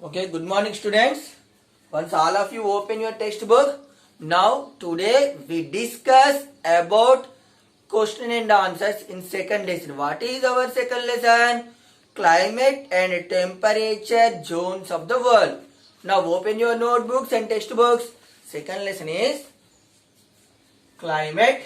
Okay, good morning students. Once all of you open your textbook. Now today we discuss about question and answers in second lesson. What is our second lesson? Climate and temperature zones of the world. Now open your notebooks and textbooks. Second lesson is climate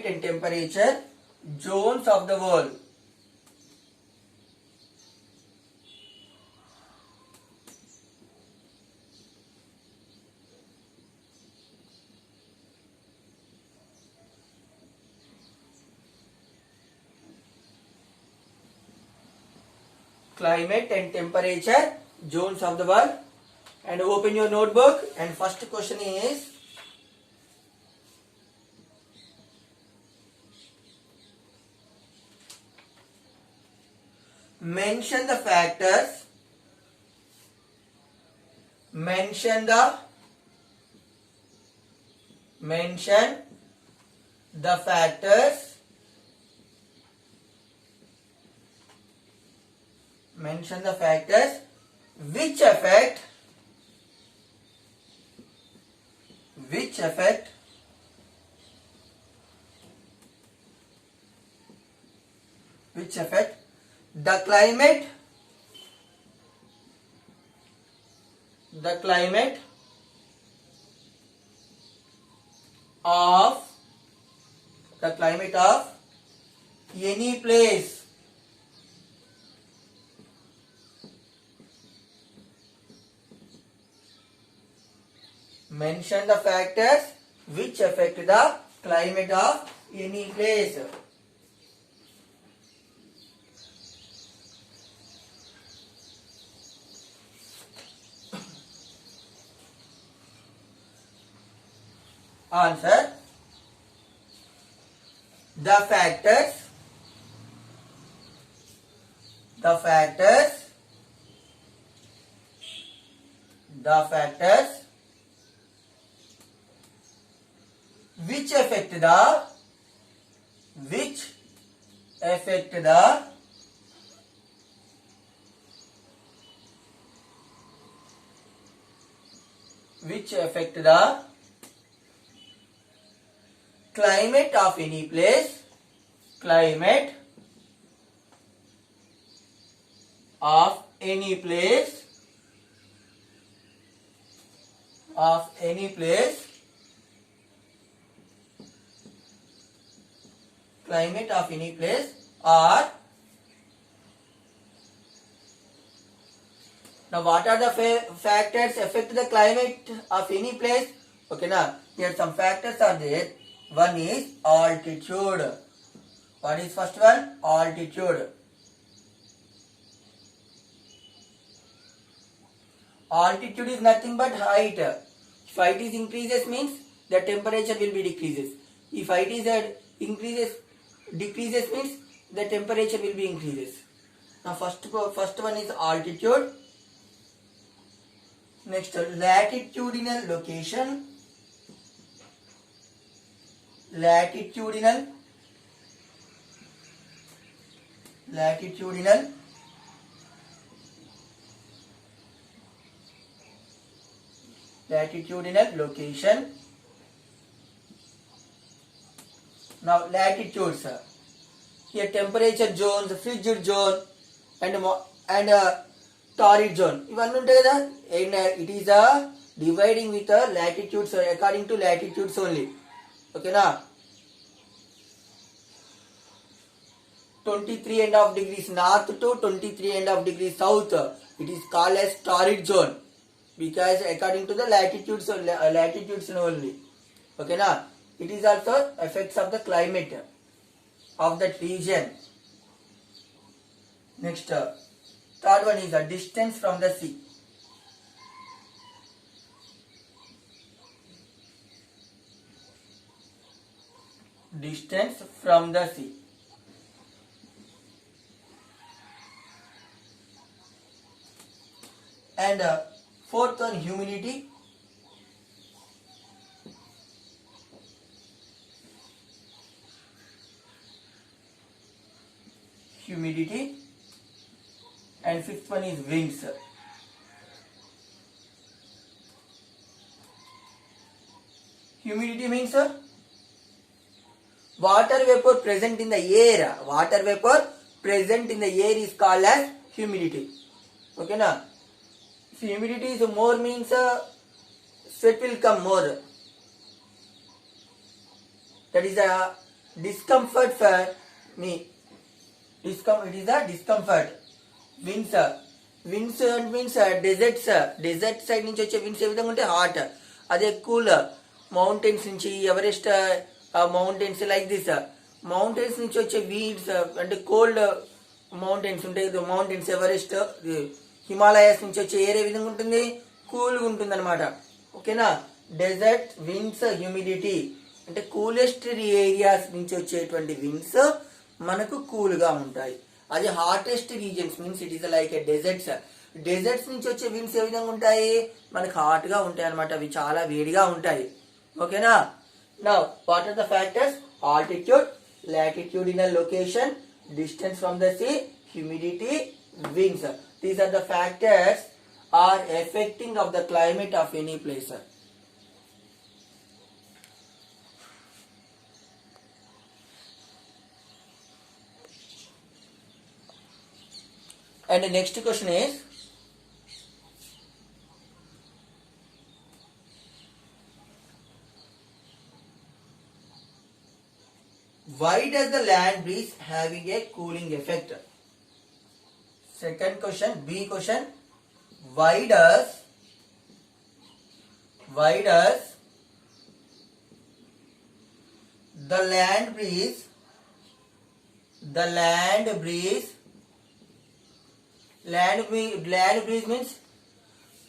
and temperature zones of the world. Climate and temperature zones of the world. And open your notebook, and first question is mention the factors mention the factors which affect the climate of any place. Mention the factors which affect the climate of any place. Answer: the factors which affect the climate of any place. Climate of any place are. Now what are the factors affect the climate of any place? Okay, now here some factors are there. One is altitude. What is first one? Altitude. Altitude is nothing but height. If height is increases means the temperature will be decreases. If height is decreases means the temperature will be increases. Now first one is altitude. Next, latitudinal location. Latitudinal location. Now latitudes. Here temperature zones, frigid zone, and torrid zone. ఇవన్నీ ఉంటాయి కదా, and it is dividing with latitudes according to latitudes only. Okay na? 23.5 degrees north to 23.5 degrees south. It is called as torrid zone because according to the latitudes only. Okay na? It is also effects of the climate of that region. Next, third one is a distance from the sea. Distance from the sea. and fourth one humidity. Humidity. And fifth one is winds. Humidity means water vapor present in the air. Water vapor present in the air is called as humidity. Okay na? If humidity is more means sweat will come more. That is a discomfort for me. It is a discomfort. Winds. Winds means deserts. Desert side నుంచి వచ్చే winds ఏ విధంగా ఉంటే hot. అదే cool mountains నుంచి Everest mountains like this. Mountains నుంచి వచ్చే winds అంటే cold mountains ఉంటాయి. మౌంటైన్స్ ఎవరెస్ట్ హిమాలయాస్ నుంచి వచ్చే ఏరే విధంగా ఉంటుంది, కూల్గా ఉంటుంది అనమాట. ఓకేనా. డెజర్ట్ విండ్స్ హ్యూమిడిటీ అంటే కూలెస్ట్ ఏరియాస్ నుంచి వచ్చేటువంటి విండ్స్ మనకు కూల్గా ఉంటాయి. అది hottest regions means it is like a deserts. Deserts నుంచి వచ్చే విండ్స్ ఏ విధంగా ఉంటాయి, మనకు హాట్ గా ఉంటాయి అనమాట. అవి చాలా వేడిగా ఉంటాయి. ఓకేనా. Now what are the factors? Altitude, latitudinal location, distance from the sea, humidity, winds. These are the factors are affecting of the climate of any place. And the next question is, why does the land breeze having a cooling effect? Second question, B question, why does the land breeze means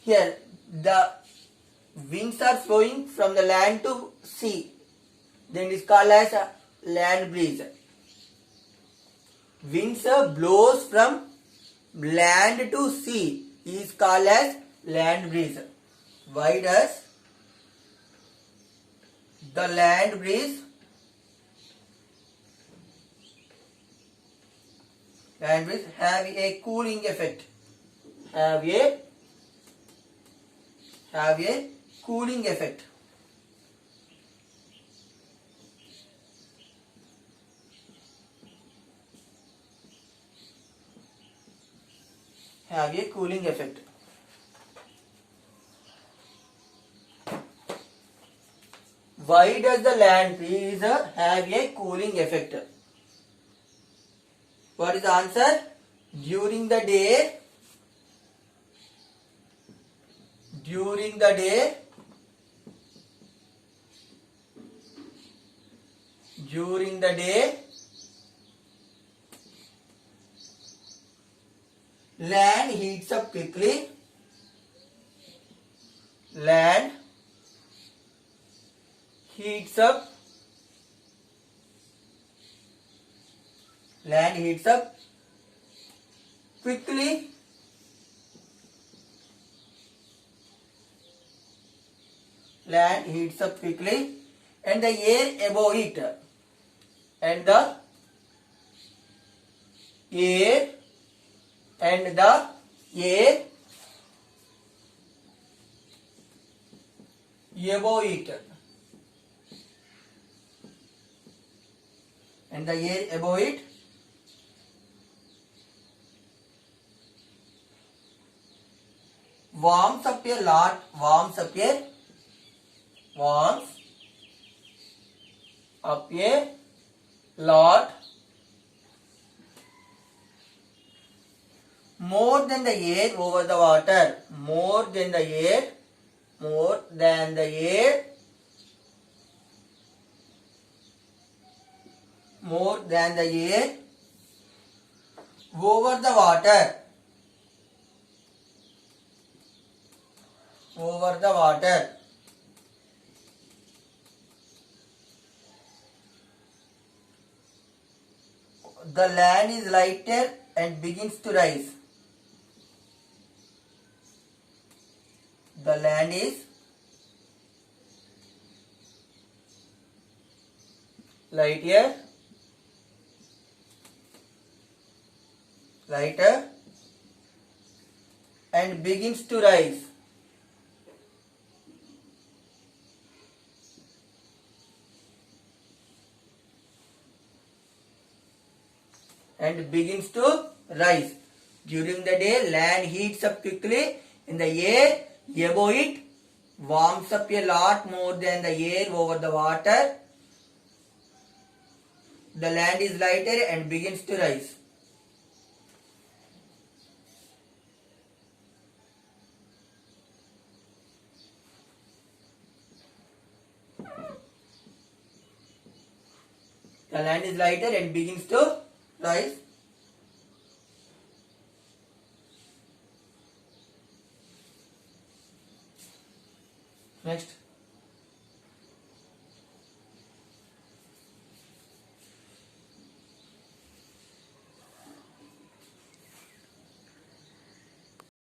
here the winds are flowing from the land to sea, then it is called as a land breeze. Winds blows from land to sea is called as land breeze. Why does the land breeze have a cooling effect? Have a cooling effect. Have a cooling effect. Why does the land breeze have a cooling effect? What is the answer? During the day, land heats up quickly. Land heats up quickly. Land heats up quickly and the air above it and the air above it warms up a lot more than the air over the water. More than the air over the water. The land is lighter and begins to rise. the land is lighter and begins to rise. And begins to rise. During the day, land heats up quickly. In the air above it warms up a lot more than the air over the water. The land is lighter and begins to rise. The land is lighter and begins to rise. Next.